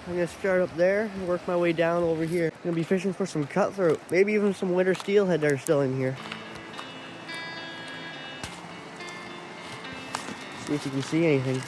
I'm gonna start up there and work my way down over here. I'm gonna be fishing for some cutthroat, maybe even some winter steelhead that are still in here. See if you can see anything.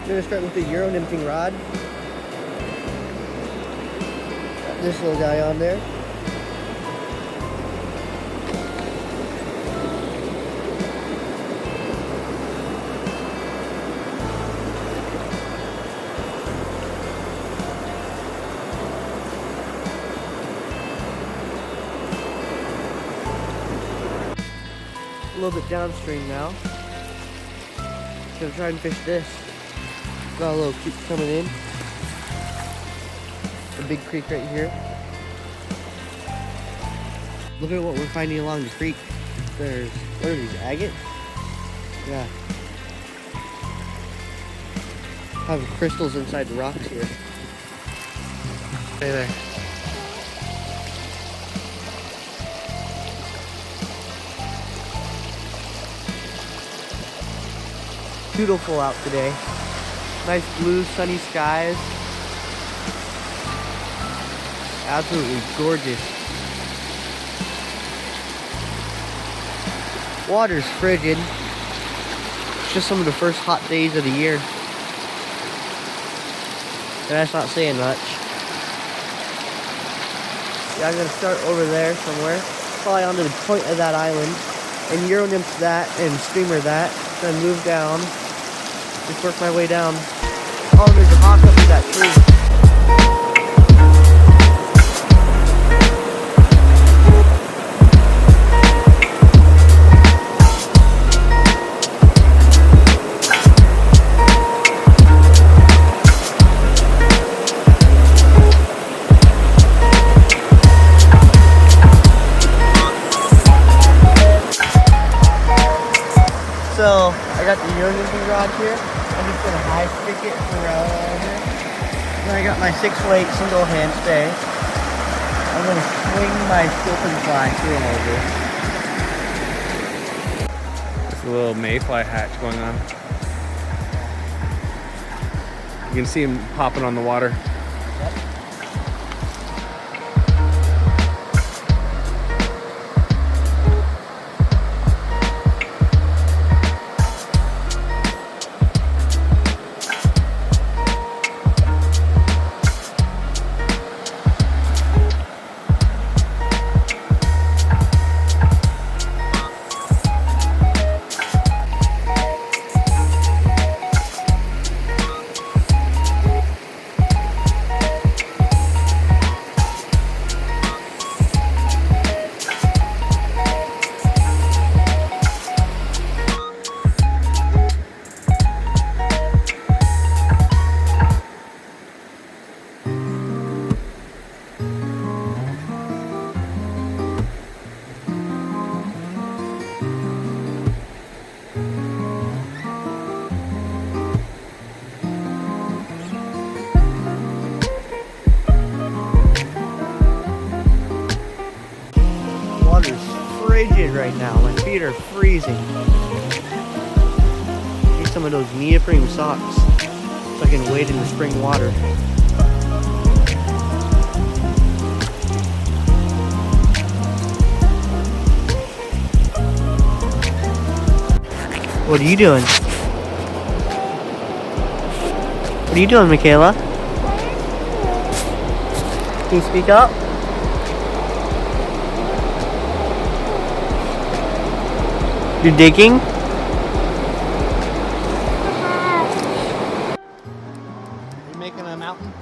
I'm gonna start with the Euro nymphing rod. Got this little guy on there. A little bit downstream now. Gonna try and fish this. Got a little creek coming in. A big creek right here. Look at what we're finding along the creek. There's, what are these, agates? Yeah. Have crystals inside the rocks here. Stay there. Beautiful out today. Nice blue sunny skies. Absolutely gorgeous. Water's frigid. It's just some of the first hot days of the year. And that's not saying much. Yeah, I'm gonna start over there somewhere. Probably onto the point of that island. And Euro nymph that and streamer that. Then move down. Just work my way down. Oh, there's a hawk up in that tree. So, I got the Euro nymphing rod here. I'm just gonna high stick it around here. Then I got my 6-weight single hand stay. I'm gonna swing my stilton fly through and over. There's a little mayfly hatch going on. You can see him popping on the water. Yep. Frigid right now. My feet are freezing. Need some of those neoprene socks so I can wade in the spring water. What are you doing? What are you doing, Michaela? Can you speak up? You're digging? You're making a mountain?